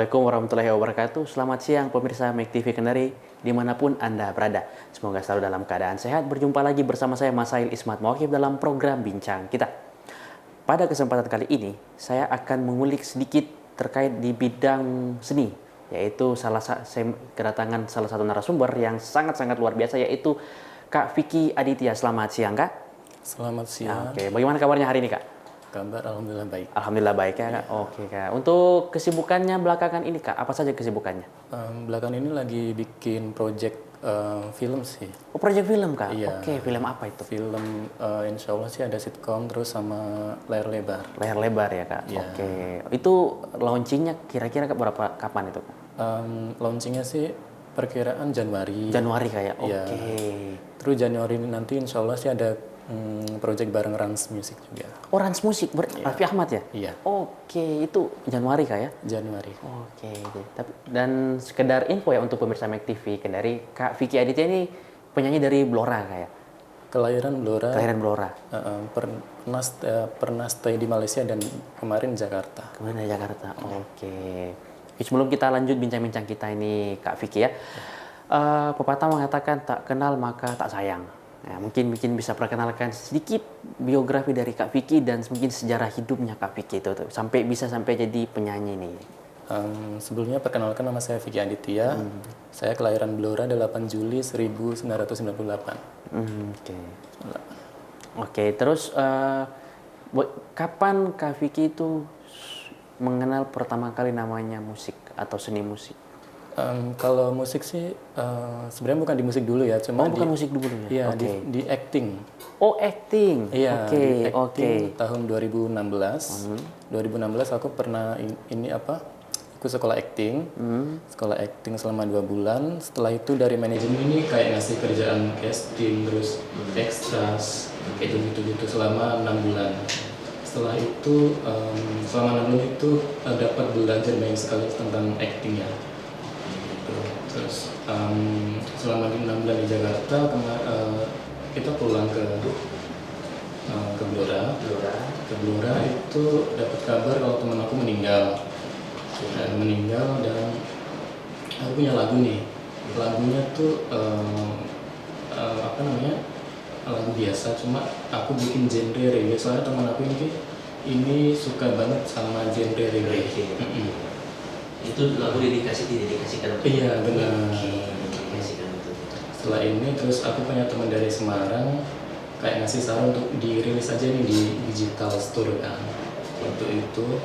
Assalamualaikum warahmatullahi wabarakatuh. Selamat siang pemirsa Mek TV Kendari dimanapun Anda berada. Semoga selalu dalam keadaan sehat. Berjumpa lagi bersama saya Masail Ismat Mawakib dalam program Bincang Kita. Pada kesempatan kali ini saya akan mengulik sedikit terkait di bidang seni, yaitu saya kedatangan salah satu narasumber yang sangat-sangat luar biasa, yaitu Kak Vicky Aditya. Selamat siang, Kak. Selamat siang. Oke, bagaimana kabarnya hari ini, Kak? Kabar alhamdulillah baik. Alhamdulillah baik ya, Kak. Oke, Kak. Untuk kesibukannya belakangan ini, Kak, apa saja kesibukannya? Belakangan ini lagi bikin project film sih. Oh, proyek film, Kak? Iya. Oke, film apa itu? Film insya Allah sih ada sitkom terus sama layar lebar. Layar lebar ya, Kak? Iya. Oke. Itu launchingnya kira-kira kapan itu, Kak? Launchingnya sih perkiraan Januari. Januari kayak? Oke. Iya. Terus Januari nanti insya Allah sih ada project bareng Rans Music juga. Oh, Rans Musik, Raffi Ahmad ya? Iya. Oke, itu Januari, Kak ya? Januari. Oke. Dan sekedar info ya untuk pemirsa Mek TV Kendari, Kak Vicky Aditya ini penyanyi dari Blora, Kak ya? Kelahiran Blora. Kelahiran Blora. Pernah stay di Malaysia dan kemarin Jakarta. Kemarin dari Jakarta. Oke. Sebelum kita lanjut bincang-bincang kita ini, Kak Vicky ya. Pepatah mengatakan tak kenal maka tak sayang. Nah, mungkin bisa perkenalkan sedikit biografi dari Kak Vicky dan mungkin sejarah hidupnya Kak Vicky itu sampai jadi penyanyi nih. Sebelumnya perkenalkan, nama saya Vicky Aditya. Saya kelahiran Blora 8 Juli 1998. Oke, terus kapan Kak Vicky itu mengenal pertama kali namanya musik atau seni musik? Kalau musik sih sebenarnya bukan di musik dulu ya, cuma bukan musik dulu ya. Iya, di acting. Oh, acting. Iya, Oke. Tahun 2016. 2016 aku pernah ikut sekolah acting. Sekolah acting selama 2 bulan. Setelah itu dari manajemen ini kayak ngasih kerjaan casting, terus extras, kayak gitu selama 6 bulan. Setelah itu selama 6 bulan itu dapat belajar banyak sekali tentang acting ya. Terus selama 6 bulan di Jakarta, kita pulang ke Blora. Ke Blora itu dapat kabar kalau teman aku meninggal. Dan aku punya lagu nih. Lagunya tuh lagu biasa, cuma aku bikin genre reggae. Soalnya teman aku ini suka banget sama genre reggae. Itu lagu didedikasikan untuk Iya, benar. didedikasikan untuk Setelah ini terus aku punya teman dari Semarang kayak ngasih saran untuk dirilis aja nih di digital store kan. Waktu itu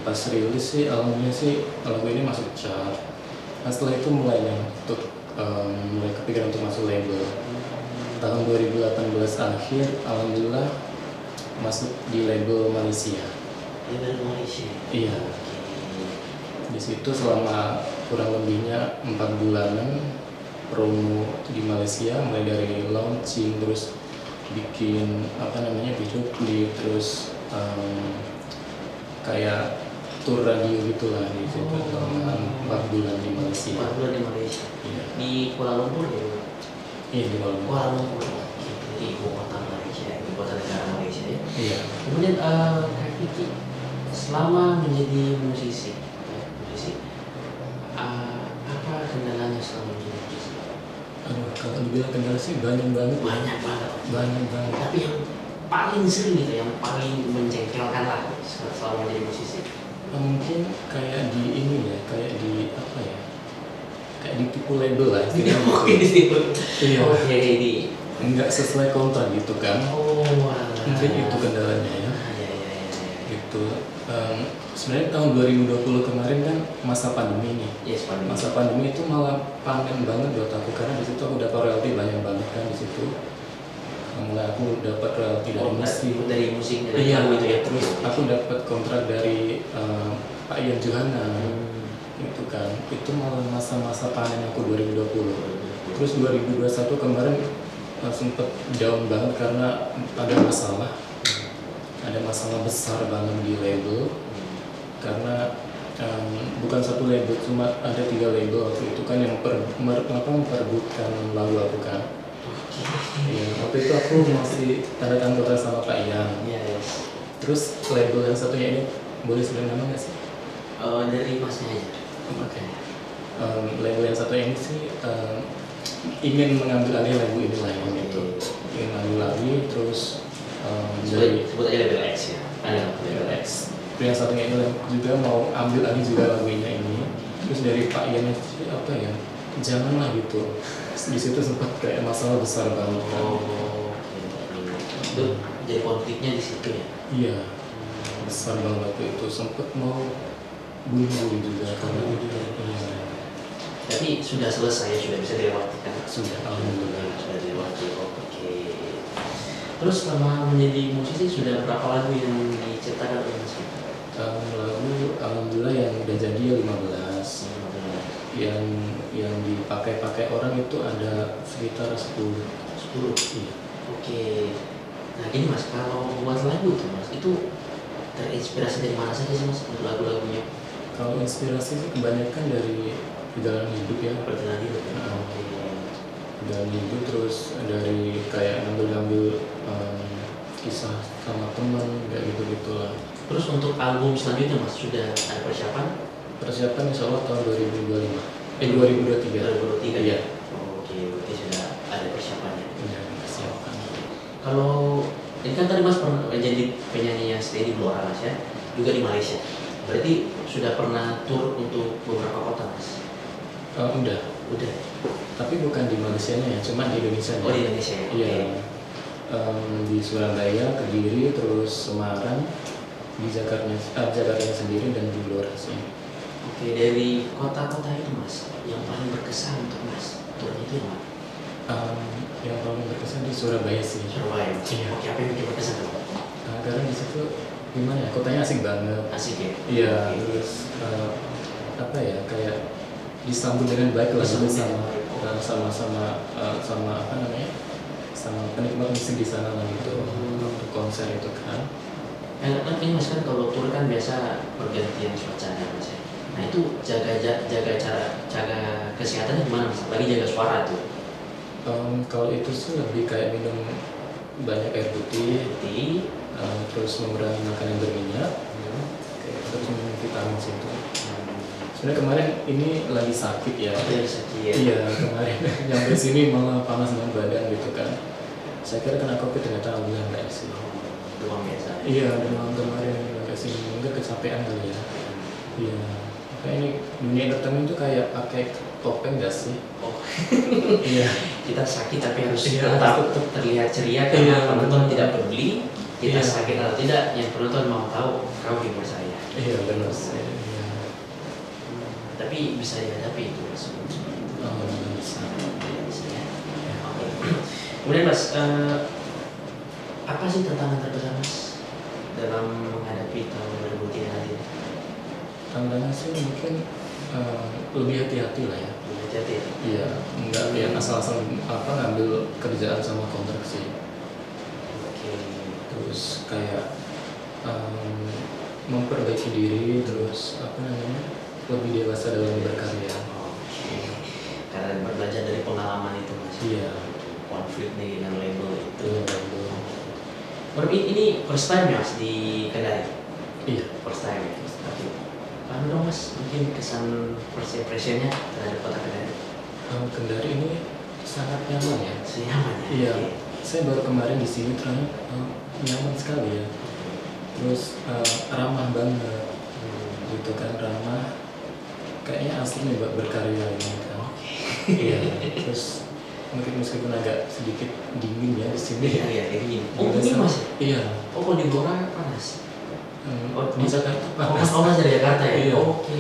pas rilis sih alhamdulillah sih lagu ini masuk chart. Nah, setelah itu mulai kepikiran untuk masuk label. Tahun 2018 akhir alhamdulillah masuk di label Malaysia. Label Malaysia. Iya. Di situ selama kurang lebihnya 4 bulanan promo di Malaysia, mulai dari launching, terus bikin video klip, terus kayak tour radio gitulah di situ selama 4 bulan di Malaysia. 4 bulan di Malaysia. Iya. Di Kuala Lumpur ya? Iya, di Kuala Lumpur. Kuala Lumpur. Di ibu kota Malaysia, ibu kota negara Malaysia ya. Iya. Kemudian Kak Vicky selama menjadi musisi, apa kendalanya selama menjadi musisi? Kalau dibilang kendala sih banyak banget. Tapi yang paling sering gitu, yang paling menjengkelkan lah selama menjadi musisi. Mungkin kayak di ini ya, kayak ditipu label lah. Ditipu. Iya. Oke, Nggak sesuai kontrak gitu kan. Mungkin itu kendalanya ya. Gitu. Sebenarnya tahun 2020 kemarin kan masa pandemi nih. Yes, pandemi. Masa pandemi itu malah panen banget buat aku karena di situ aku dapat royalti banyak banget kan di situ. Mulai aku dapat royalti dari musik. Iya, gitu ya. Terus aku dapat kontrak dari Pak Ian Johana. Itu kan. Itu malah masa-masa panen aku 2020. Terus 2021 kemarin sempet down banget karena ada masalah besar banget di label. Karena bukan satu label, cuma ada 3 label waktu itu kan yang memperebutkan lagu aku kan. Ya, waktu itu aku masih tanda tangan kontrak sama Pak Ian. Iya. Terus label yang satunya ini boleh sebut nama nggak sih? Dari masnya aja. Oke. Label yang satu ini sih ingin mengambil alih label ini lah yang gitu. Ingin mengambil alih terus Sebut aja label X ya. label X. Terus yang satunya ini juga mau ambil alih juga lagunya ini. Terus dari Pak Ian itu apa ya? Janganlah gitu. Di situ sempat kayak masalah besar banget kan. Oh, itu jadi konfliknya di situ ya. Iya. Besar banget waktu itu sempat mau bunuh juga karena Tapi sudah selesai, sudah bisa dilewati kan? sudah alhamdulillah. Sudah dilewati. Oke. Terus selama menjadi musisi sudah berapa lagu yang diciptakan oleh Mas? Lagu alhamdulillah yang udah jadi ya 15. Yang dipakai orang itu ada sekitar 10. Iya. Oke. Nah gini Mas, kalau buat lagu tuh Mas, itu terinspirasi dari mana saja sih Mas untuk lagu-lagunya? Kalau inspirasi sih kebanyakan dari perjalanan hidup ya. Perjalanan hidup ya? Perjalanan hidup terus dari kayak ngambil kisah sama teman kayak gitu-gitulah. Terus untuk album selanjutnya Mas, sudah ada persiapan? Persiapan insya Allah tahun 2023. 2023 Iya. Oke, berarti sudah ada persiapannya. Iya, persiapan. Kalau ini kan tadi Mas pernah jadi penyanyi yang stay di Blora Mas ya, juga di Malaysia. Berarti sudah pernah tur untuk beberapa kota Mas? Udah. Tapi bukan di Malaysianya ya, cuma di Indonesia. Oh di Indonesia ya? Iya. Oke. Di Surabaya, Kediri, terus Semarang, di Jakarta sendiri dan di luar sih. Oke, dari kota-kota itu Mas, yang paling berkesan untuk Mas, turnya itu yang mana? Yang paling berkesan di Surabaya sih. Surabaya. Iya. Oke, apa yang bikin berkesan tuh? Karena di situ gimana ya, kotanya asik banget. Asik ya? Iya, Oke. terus apa ya, kayak disambut dengan baik lah gitu sama apa namanya, sama penikmat musik di sana lah gitu. Untuk konser itu kan. Kan ini Mas kan kalau tur kan biasa pergantian suasana Mas ya. Nah itu jaga kesehatannya gimana Mas? Lagi jaga suara tuh. Kalau itu sih lebih kayak minum banyak air putih, Jadi terus mengurangi makanan berminyak, kayak terus minum vitamin C itu. Sebenarnya kemarin ini lagi sakit ya. dari sakit. Iya, kemarin nyampe sini malah panas dengan badan gitu kan. Saya kira kena COVID, ternyata alhamdulillah enggak sih. Demam biasa. Iya, demam kemarin agak sini mungkin kecapean kali ya. Iya. Kayak ini dunia entertainment tuh kayak pakai topeng gak sih? Oh. Iya. Kita sakit tapi harus Iya, tetap terlihat ceria karena Iya, penonton benar. tidak peduli kita Iya. sakit atau tidak, yang penonton mau tahu kau hibur saya. Iya benar sih. Iya. Tapi bisa dihadapi itu Mas. Oh, bisa. Bisa ya. Oke. Kemudian Mas, apa sih tantangan terbesar Mas dalam menghadapi tahun 2003 nanti? Tantangan sih mungkin lebih hati-hati lah ya. Jadi Iya, enggak yang asal-asal apa ngambil kerjaan sama kontrak sih. oke. Terus kayak memperbaiki diri, terus apa namanya, lebih dewasa dalam berkarya. Oke. Karena belajar dari pengalaman itu Mas. Iya. Konflik nih dengan label itu. Iya, betul. Ini first time ya Mas di Kendari? Iya. First time ya? Oke. Lalu dong Mas, mungkin kesan first impression-nya terhadap kota Kendari? Kendari ini sangat nyaman ya. Senyaman ya? Iya. Oke. Saya baru kemarin di sini ternyata nyaman sekali ya. Terus ramah banget, gitu kan, ramah. Kayaknya asli nih buat berkarya ini kan. Iya. Terus mungkin meskipun agak sedikit dingin ya di sini. Iya, iya, kayak gini. Oh, ini Mas? Iya. Oh, kalau di Blora panas? Oh, di Jakarta panas. Oh, Mas dari Jakarta ya? Iya. Oke.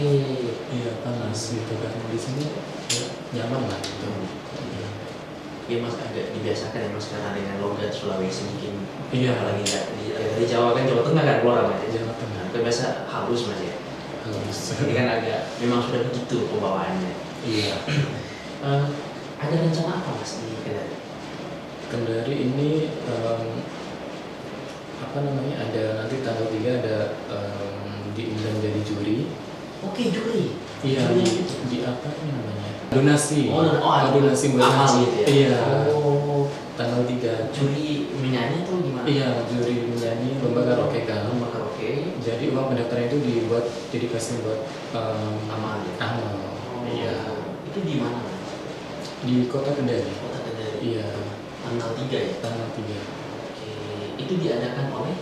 Iya, panas gitu kan. Di sini ya, nyaman lah gitu. Iya Mas, agak dibiasakan ya Mas karena dengan logat Sulawesi mungkin. Iya. Apalagi di Jawa kan, Jawa Tengah kan Blora Mas ya? Jawa Tengah. Kan biasa halus Mas ya? Halus. Ini kan agak, memang sudah begitu pembawaannya. Iya. Ada rencana apa Mas di Kendari? Kendari ini apa namanya, ada nanti tanggal 3 ada diundang jadi juri. Oke, juri. Iya, Juri di apa ini namanya? Donasi. Ada donasi buat amal masjid. gitu ya? Iya. Oh, Tanggal 3. juri menyanyi atau gimana? Iya, juri menyanyi lomba karaoke kan. Lomba karaoke. Jadi uang pendaftaran itu dibuat jadi kasih buat Amal. amal. Iya. Itu di mana? Di Kota Kendari. Kota Kendari. Iya. Tanggal 3 ya? Tanggal 3. Oke. Itu diadakan oleh?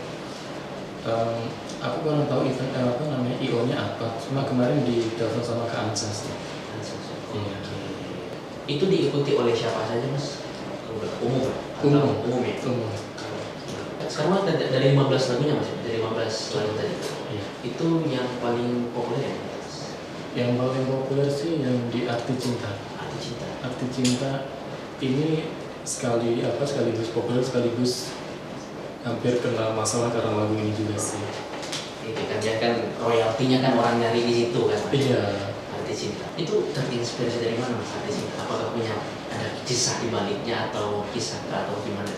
Aku kurang tahu event apa namanya IO-nya apa. Cuma kemarin ditelepon sama Kak Ansas. Iya. Itu diikuti oleh siapa saja mas? Umum ya? Umum ya? Umum. Sekarang mas dari 15 lagunya mas, dari 15 lagu tadi. Iya. Itu yang paling populer ya? Yang paling populer sih yang di Arti Cinta. Arti Cinta. Arti Cinta ini sekaligus populer sekaligus hampir kena masalah karena lagu ini juga sih. Itu kan dia kan royaltinya kan orang nyari di situ kan. Mas? Iya. Arti Cinta. Itu terinspirasi dari mana mas Arti Cinta? Apakah punya ada kisah di baliknya atau kisah atau gimana?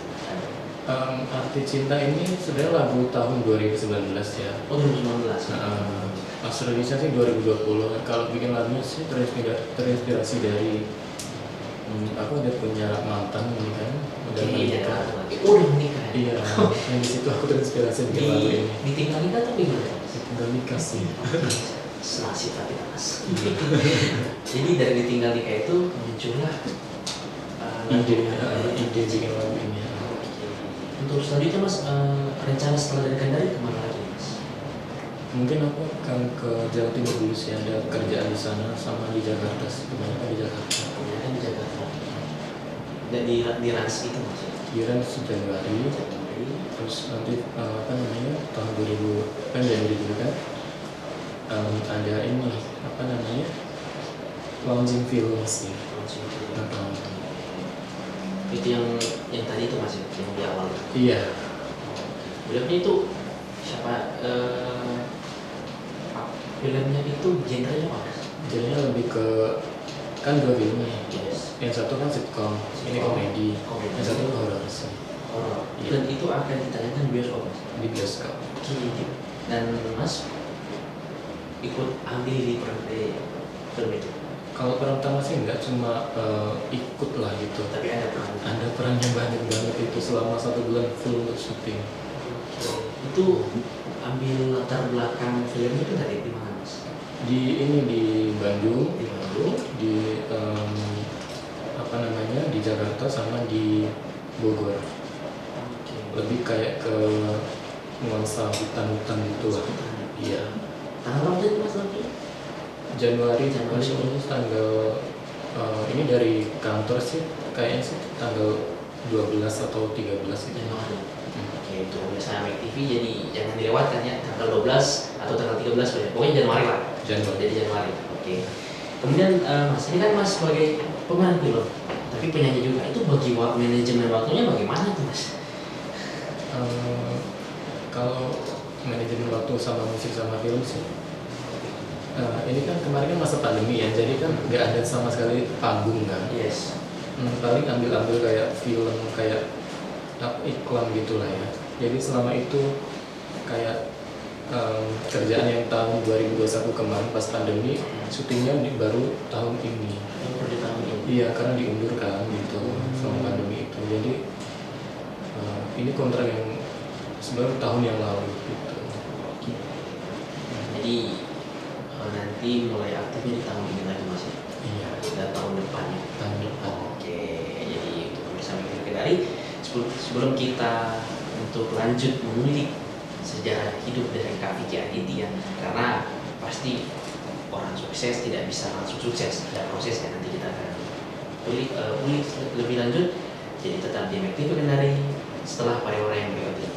Arti Cinta ini sebenarnya lagu tahun 2019 ya. Oh 2019. Pas rilisnya sih 2020. Kalau bikin lagunya sih terinspirasi dari aku udah punya mantan ini kan, udah menikah. Udah menikah. Iya. Yang di situ aku terinspirasi bikin lagu ini. Ditinggal nikah atau gimana? Ditinggal nikah sih. Senasib tapi mas. Jadi dari ditinggal nikah itu muncullah ide bikin lagu ini. Untuk selanjutnya mas, rencana setelah dari Kendari kemana lagi mas? Mungkin aku akan ke Jawa Timur dulu sih, ada kerjaan di sana sama di Jakarta sih, kebanyakan di Jakarta. Kebanyakan di Jakarta. Dan di Rans itu mas? Di Rans Januari, terus nanti tahun 2000 kan Januari juga kan ada ini launching film sih. Itu yang tadi itu mas yang di awal. Iya. Filmnya itu siapa? Filmnya itu genrenya apa? Genrenya lebih ke kan 2 film nih. Yes. Yang satu kan sitcom, ini komedi. Yang satu horor sih. Horor. Iya. Dan itu akan ditayangkan di bioskop mas? Di bioskop. Dan mas ikut ambil di film itu? Kalau peran utama sih enggak, cuma ikut lah gitu. Tapi ada peran? Ada perannya banyak banget itu selama 1 bulan full untuk syuting. Itu ambil latar belakang film itu dari di mana mas? Di Bandung, Di Bandung. di di Jakarta sama di Bogor. Lebih kayak ke nuansa hutan-hutan gitu lah. Iya. Tanggal berapa mas nanti? Januari ini tanggal ini dari kantor sih kayaknya sih tanggal 12 atau 13 itu. Januari. Oke, itu biasa Make TV jadi jangan dilewatkan ya tanggal 12 atau tanggal 13 pokoknya Januari lah. Jadi Januari. Oke. Kemudian mas ini kan mas sebagai pemain film tapi penyanyi juga itu bagi manajemen waktunya bagaimana tuh mas? Kalau manajemen waktu sama musik sama film sih ini kan kemarin kan masa pandemi ya, jadi kan nggak ada sama sekali panggung kan. Yes. Paling ambil kayak film kayak iklan gitulah ya. Jadi selama itu kayak kerjaan yang tahun 2021 kemarin pas pandemi syutingnya baru tahun ini. Baru di tahun ini. Iya, karena diundur kan gitu selama pandemi itu. Jadi ini kontrak yang sebenarnya tahun yang lalu gitu. Jadi nanti mulai aktifnya di tahun ini lagi mas ya? Iya. Dan tahun depan ya? Tahun depan. Oke, jadi untuk pemirsa Make Kendari sebelum kita untuk lanjut mengulik sejarah hidup dari Kak Vicky Aditya, karena pasti orang sukses tidak bisa langsung sukses, ada prosesnya. Nanti kita akan ulik lebih lanjut. Jadi tetap di Make TV Kendari setelah pariwara yang berikut ini.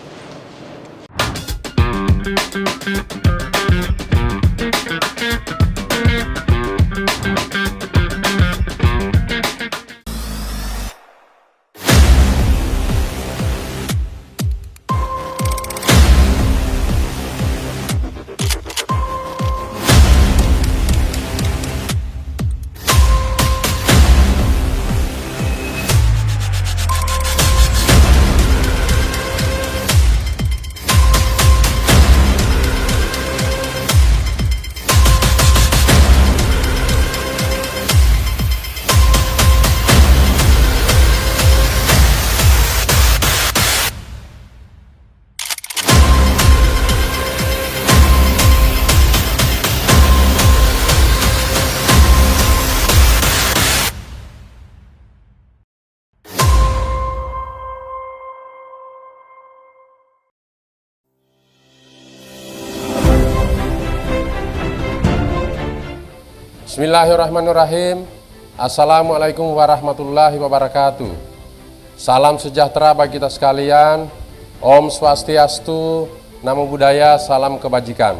Bismillahirrahmanirrahim. Assalamualaikum warahmatullahi wabarakatuh. Salam sejahtera bagi kita sekalian. Om Swastiastu, Namo Buddhaya, salam kebajikan.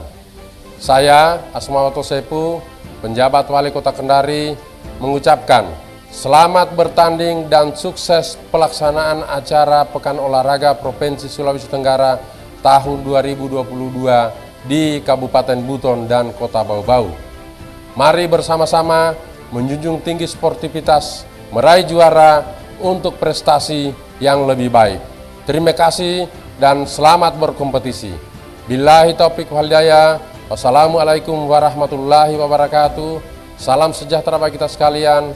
Saya Asmawato Sepu, penjabat Wali Kota Kendari, mengucapkan selamat bertanding dan sukses pelaksanaan acara Pekan Olahraga Provinsi Sulawesi Tenggara tahun 2022 di Kabupaten Buton dan Kota Bau-Bau. Mari bersama-sama menjunjung tinggi sportivitas, meraih juara untuk prestasi yang lebih baik. Terima kasih dan selamat berkompetisi. Billahi taufiq wal hidayah. Wassalamualaikum warahmatullahi wabarakatuh. Salam sejahtera bagi kita sekalian.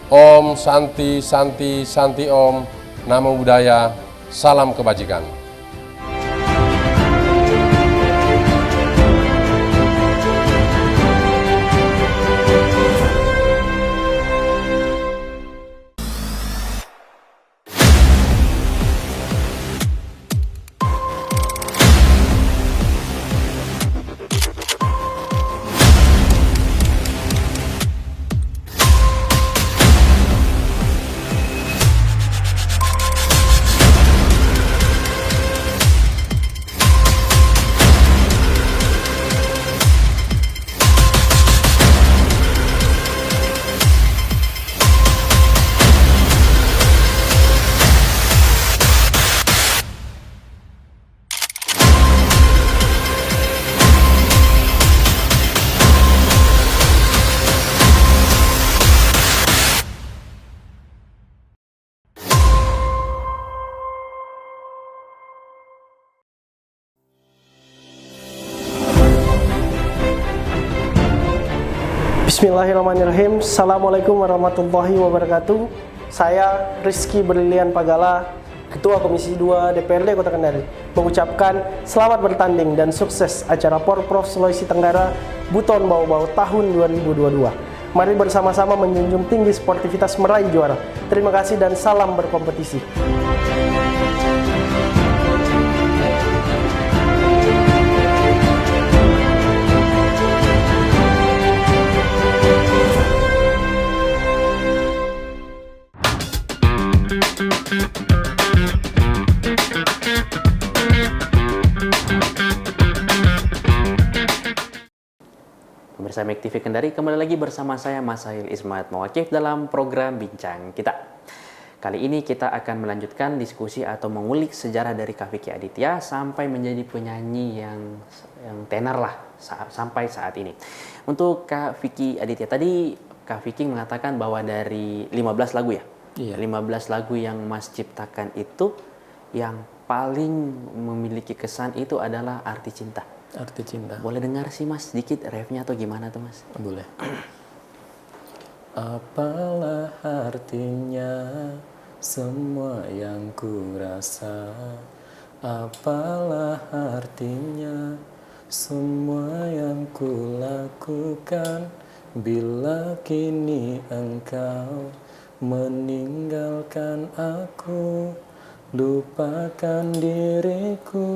Om Santi Santi Santi Om. Namo Buddhaya. Salam kebajikan. Bismillahirrahmanirrahim. Assalamualaikum warahmatullahi wabarakatuh. Saya Rizky Brilian Pagala, Ketua Komisi 2 DPRD Kota Kendari, mengucapkan selamat bertanding dan sukses acara Porprov Sulawesi Tenggara Buton Bau-Bau tahun 2022. Mari bersama-sama menjunjung tinggi sportivitas meraih juara. Terima kasih dan salam berkompetisi. Pemirsa Mek TV Kendari, kembali lagi bersama saya Masail Ismat Mawakif dalam program Bincang Kita. Kali ini kita akan melanjutkan diskusi atau mengulik sejarah dari Kak Vicky Aditya sampai menjadi penyanyi yang tenar lah sampai saat ini. Untuk Kak Vicky Aditya, tadi Kak Vicky mengatakan bahwa dari 15 lagu ya? Iya. 15 lagu yang Mas ciptakan itu yang paling memiliki kesan itu adalah Arti Cinta. Arti Cinta. Boleh dengar sih Mas sedikit refnya atau gimana tuh Mas? Boleh. Apalah artinya semua yang ku rasa, apalah artinya semua yang ku lakukan, bila kini engkau meninggalkan aku, lupakan diriku,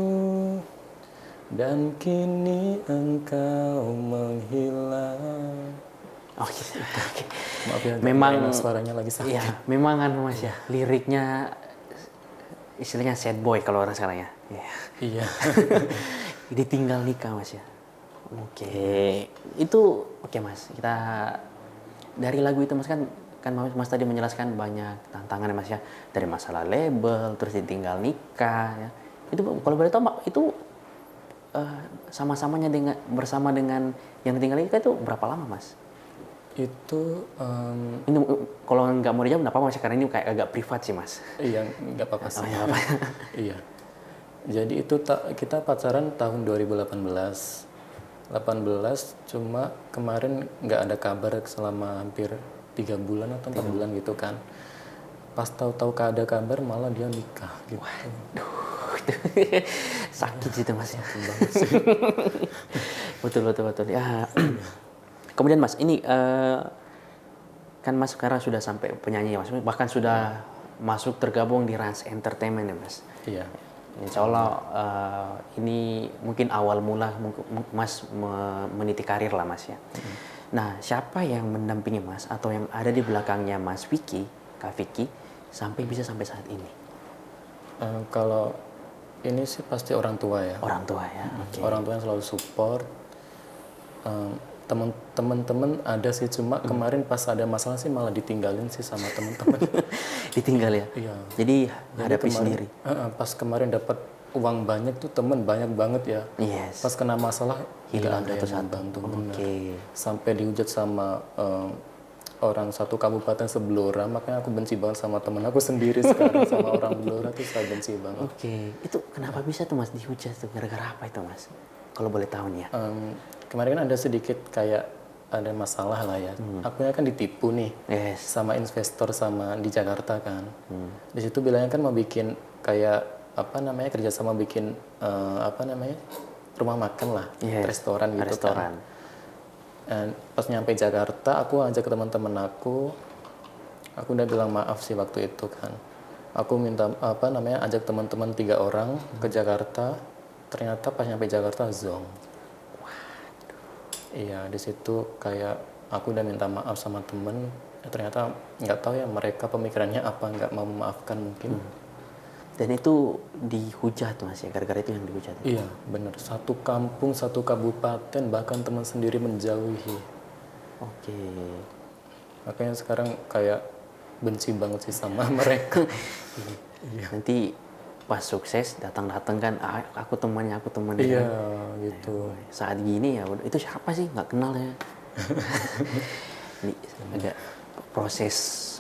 dan kini engkau menghilang. Oh gitu. Okay. Maaf ya, memang suaranya lagi sakit. Iya, memang kan Mas ya, liriknya istilahnya sad boy kalau orang sekarang ya. Iya. Ditinggal nikah Mas ya. Oke. Itu oke Mas. Kita dari lagu itu Mas kan Mas tadi menjelaskan banyak tantangan Mas ya, dari masalah label, terus ditinggal nikah ya. Itu kalau boleh tahu itu sama-samanya bersama dengan yang ditinggal nikah itu berapa lama Mas? Itu ini kalau nggak mau dijawab nggak apa-apa Mas, karena ini kayak agak privat sih Mas. Iya, nggak apa-apa sih. Oh, ya, apa? Iya. Jadi itu kita pacaran tahun 2018. 18, cuma kemarin nggak ada kabar selama hampir 3 bulan atau 4 bulan gitu kan. Pas tahu-tahu ada kabar malah dia nikah gitu. Waduh. Sakit sih itu Mas ya. Betul ya. Kemudian Mas, ini kan Mas sekarang sudah sampai penyanyi Mas, bahkan sudah masuk tergabung di Rans Entertainment ya Mas. Iya. Insya Allah ini mungkin awal mula Mas meniti karir lah Mas ya. Nah, siapa yang mendampingi Mas atau yang ada di belakangnya Mas Vicky, Kak Vicky, sampai bisa sampai saat ini? Kalau ini sih pasti orang tua ya. Orang tua ya, oke. Orang tua yang selalu support. Teman-teman ada sih, cuma kemarin pas ada masalah sih malah ditinggalin sih sama teman-teman. Ditinggal ya? Iya. Jadi Jadi hadapi kemarin- sendiri? Pas kemarin dapat uang banyak tuh temen banyak banget ya. Yes. Pas kena masalah Hilang nggak ada yang satu-satu. bantu. benar. Oke. Sampai dihujat sama orang satu kabupaten sebelah, makanya aku benci banget sama temen aku sendiri sekarang sama orang Blora tuh saya benci banget. Oke. Itu kenapa bisa tuh Mas dihujat tuh? Gara-gara apa itu Mas? Kalau boleh tahu nih ya. Kemarin kan ada sedikit kayak ada masalah lah ya. Akunya kan ditipu nih Yes. sama investor sama di Jakarta kan. Di situ bilangnya kan mau bikin kayak kerjasama bikin rumah makan lah, Yes. restoran gitu Restoran. kan. Dan pas nyampe Jakarta, aku ajak ke teman-teman aku udah bilang maaf sih waktu itu kan. Aku minta ajak teman-teman 3 orang ke Jakarta. Ternyata pas nyampe Jakarta zonk. Iya, di situ kayak aku udah minta maaf sama temen. Ternyata nggak tahu ya mereka pemikirannya apa, nggak mau memaafkan mungkin. Dan itu dihujat Mas ya, gara-gara itu yang dihujat. Iya, bener. Satu kampung, satu kabupaten, bahkan teman sendiri menjauhi. Oke. Makanya sekarang kayak benci banget sih sama mereka. Nanti pas sukses datang-datang kan, aku temannya. Iya, gitu. Saat gini ya, udah, itu siapa sih? Nggak kenal ya. Ini agak proses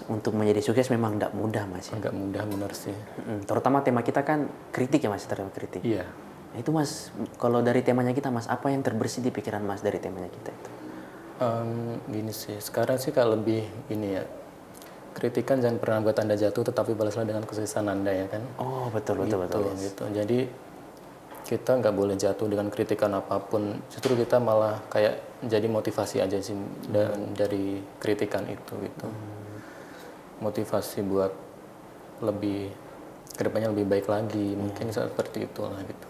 untuk menjadi sukses memang tidak mudah Mas ya. Agak mudah bener sih. Terutama tema kita kan kritik ya Mas, terima kritik. Iya. Nah, itu Mas, kalau dari temanya kita Mas, apa yang terbersih di pikiran Mas dari temanya kita itu? Gini sih, sekarang sih kayak lebih gini ya. Kritikan jangan pernah buat Anda jatuh, tetapi balaslah dengan kesuksesan Anda ya kan. Oh betul. Gitu. Jadi kita nggak boleh jatuh dengan kritikan apapun. Justru kita malah kayak jadi motivasi aja sih dari kritikan itu gitu. Motivasi buat lebih kedepannya lebih baik lagi. Mungkin seperti itulah gitu.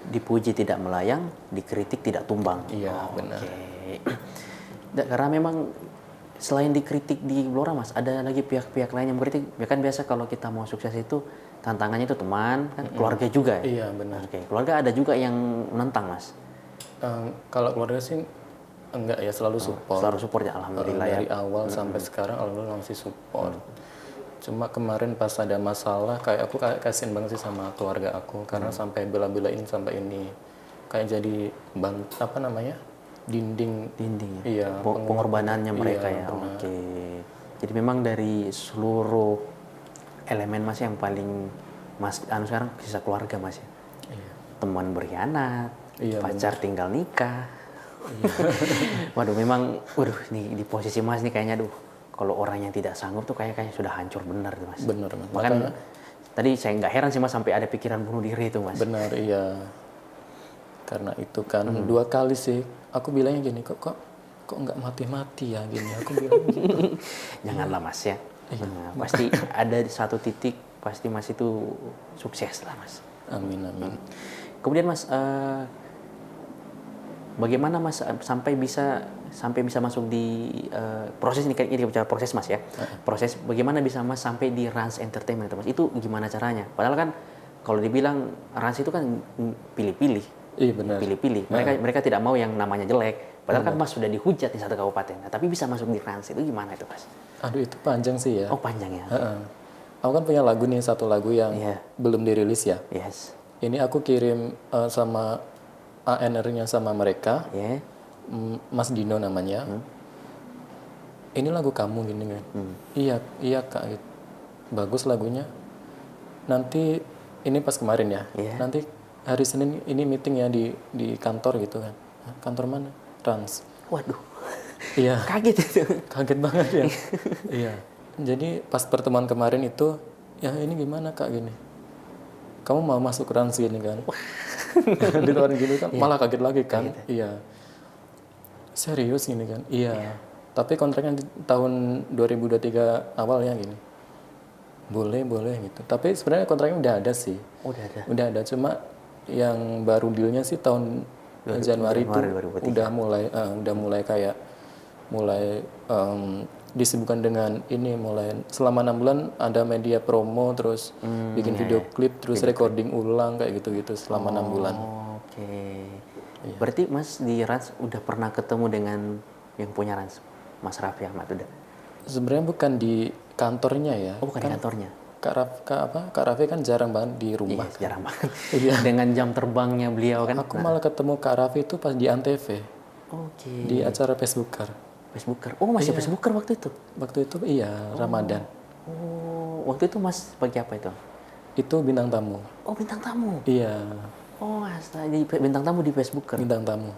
Dipuji tidak melayang, dikritik tidak tumbang. Iya, benar. Oke. Karena memang selain dikritik di Blora Mas, ada lagi pihak-pihak lain yang mengkritik. Ya kan biasa kalau kita mau sukses itu tantangannya itu teman, kan keluarga juga ya. Iya, benar. Oke, keluarga ada juga yang menentang Mas. Kalau keluarga sih enggak ya, selalu support. Selalu support ya, alhamdulillah ya. Dari awal sampai sekarang alhamdulillah masih support. Cuma kemarin pas ada masalah kayak aku kasihan banget sih sama keluarga aku karena sampai bela-belain sampai ini kayak jadi dinding Dinding. Iya, Pengorbanannya mereka iya, ya. benar. Oke. Jadi memang dari seluruh elemen Mas yang paling Mas sekarang sisa keluarga Mas ya. Iya. Teman berkhianat, Iya, pacar tinggal nikah. Waduh, memang nih di posisi Mas nih kayaknya kalau orang yang tidak sanggup tuh kayaknya sudah hancur benar tuh Mas. Bener. Bahkan tadi saya nggak heran sih Mas sampai ada pikiran bunuh diri itu Mas. Benar, iya. Karena itu kan 2 kali sih aku bilangnya gini, kok nggak mati-mati ya gini. Aku bilang gitu. Janganlah Mas ya. Nah, pasti ada di satu titik pasti Mas itu sukses lah Mas. Amin. Kemudian Mas, bagaimana Mas sampai bisa masuk di proses ini kan, ini bicara proses Mas ya. Proses bagaimana bisa Mas sampai di Rans Entertainment itu Mas? Itu gimana caranya? Padahal kan kalau dibilang Rans itu kan pilih-pilih. Iya, benar. Pilih-pilih. Mereka tidak mau yang namanya jelek. Padahal kan Mas sudah dihujat di satu kabupaten. Nah, tapi bisa masuk di Rans itu gimana itu Mas? Aduh, itu panjang sih ya. Oh panjang ya. Heeh. Aku kan punya lagu nih, satu lagu yang Iya. belum dirilis ya. Yes. Ini aku kirim sama ANR-nya sama mereka, Ya. Mas Dino namanya. Ini lagu kamu gini kan. Iya Kak, gitu. Bagus lagunya. Nanti ini pas kemarin ya. Iya. Nanti hari Senin ini meeting ya di kantor gitu kan. Hah, kantor mana? Rans. Waduh. Iya. Kaget itu. Kaget banget ya. Iya. Jadi pas pertemuan kemarin itu, ya ini gimana Kak gini? Kamu mau masuk Rans gini kan? Di luar gini kan, malah kaget lagi kan? Iya. Serius gini kan? Iya. Tapi kontraknya di tahun 2023 awal ya gini. Boleh gitu. Tapi sebenarnya kontraknya udah ada sih. Udah ada. Udah ada, cuma yang baru dealnya sih tahun Januari itu 2023. udah mulai kayak mulai disibukkan dengan ini, mulai selama 6 bulan ada media promo, terus bikin video klip, terus recording ulang kayak gitu-gitu selama 6 bulan. Oke. Berarti Mas di Rans udah pernah ketemu dengan yang punya Rans, Mas Raffi Ahmad udah? Sebenarnya bukan di kantornya ya. Oh, bukan di kantornya. Kak Raffi kan jarang banget di rumah. Iya, jarang banget. Dengan jam terbangnya beliau kan. Aku malah ketemu Kak Raffi itu pas di Antv, Oke. di acara Facebooker. Facebooker. Oh, masih Facebooker waktu itu? Waktu itu iya, Ramadan. Oh, waktu itu Mas sebagai apa itu? Itu bintang tamu. Oh, bintang tamu. Iya, Oh, astaga, di bintang tamu di Facebooker. bintang tamu.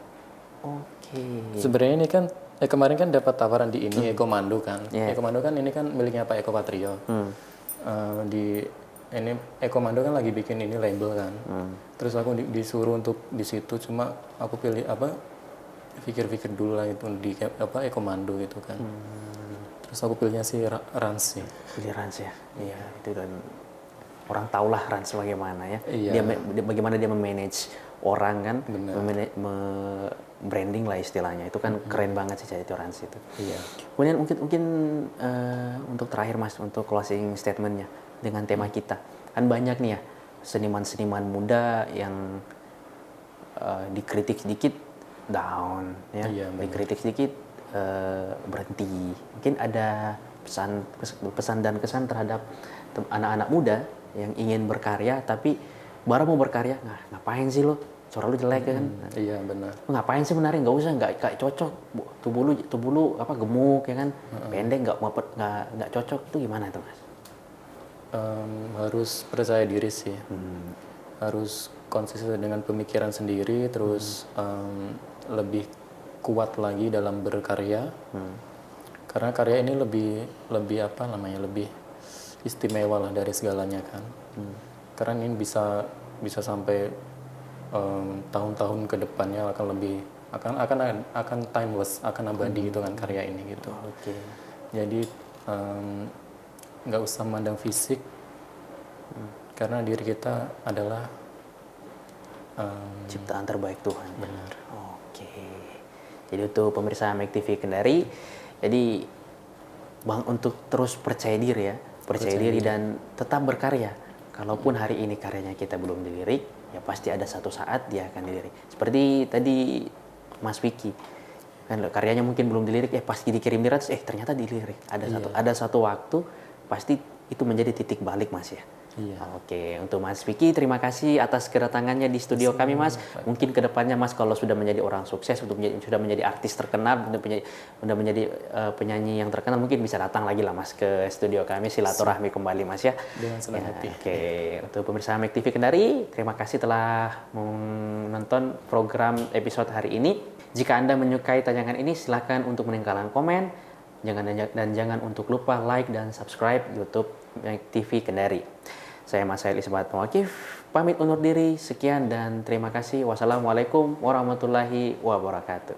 Oke. Sebenarnya ini kan kemarin kan dapat tawaran di ini Ekomando kan. Iya. Ekomando kan ini kan miliknya Pak Eko Patrio. Di ini Ekomando kan lagi bikin ini label kan. Terus aku disuruh untuk di situ, cuma aku pilih pikir-pikir dulu lah itu di Ekomando gitu kan. Terus aku pilihnya si Rans sih. Pilih Rans ya. Iya, itu dan orang tahulah Rans bagaimana ya. Iya. Bagaimana dia memanage orang kan, branding lah istilahnya. Itu kan keren banget sih itu Rans itu. Iya. Kemudian mungkin untuk terakhir Mas, untuk closing statementnya dengan tema kita. Kan banyak nih ya seniman-seniman muda yang dikritik sedikit down ya, Iya, dikritik sedikit berhenti. Mungkin ada pesan dan kesan terhadap anak-anak muda yang ingin berkarya tapi baru mau berkarya, ngapain sih lo, suara lu jelek kan? Iya benar. Ngapain sih menari, nggak usah, nggak cocok, tubuh lu apa gemuk ya kan, pendek nggak cocok, itu gimana tuh Mas? Harus percaya diri sih, harus konsisten dengan pemikiran sendiri, terus lebih kuat lagi dalam berkarya, karena karya ini lebih apa namanya, lebih istimewa lah dari segalanya kan, karena ini bisa sampai tahun-tahun ke depannya akan lebih akan timeless, akan abadi gitu kan karya ini gitu. Oke. Jadi nggak usah mandang fisik, karena diri kita adalah Ciptaan terbaik Tuhan. benar. Oke. Jadi untuk pemirsa Make TV Kendari, jadi Bang untuk terus percaya diri ya, percaya diri dan tetap berkarya. Kalaupun hari ini karyanya kita belum dilirik, ya pasti ada satu saat dia akan dilirik. Seperti tadi Mas Vicky, kan karyanya mungkin belum dilirik, pasti dikirim di Rans, ternyata dilirik. Ada satu waktu pasti itu menjadi titik balik Mas ya. Iya. Oke, untuk Mas Vicky terima kasih atas kedatangannya di studio kami Mas. Mungkin kedepannya Mas kalau sudah menjadi orang sukses, sudah menjadi artis terkenal, sudah menjadi penyanyi yang terkenal, mungkin bisa datang lagi lah Mas ke studio kami, silaturahmi kembali Mas ya. Dengan senang hati. Oke, untuk pemirsa Make TV Kendari, terima kasih telah menonton program episode hari ini. Jika Anda menyukai tayangan ini, silakan untuk meninggalkan komen, jangan untuk lupa like dan subscribe YouTube Make TV Kendari. Saya Masail Ismat Mawakif, pamit undur diri, sekian dan terima kasih. Wassalamualaikum warahmatullahi wabarakatuh.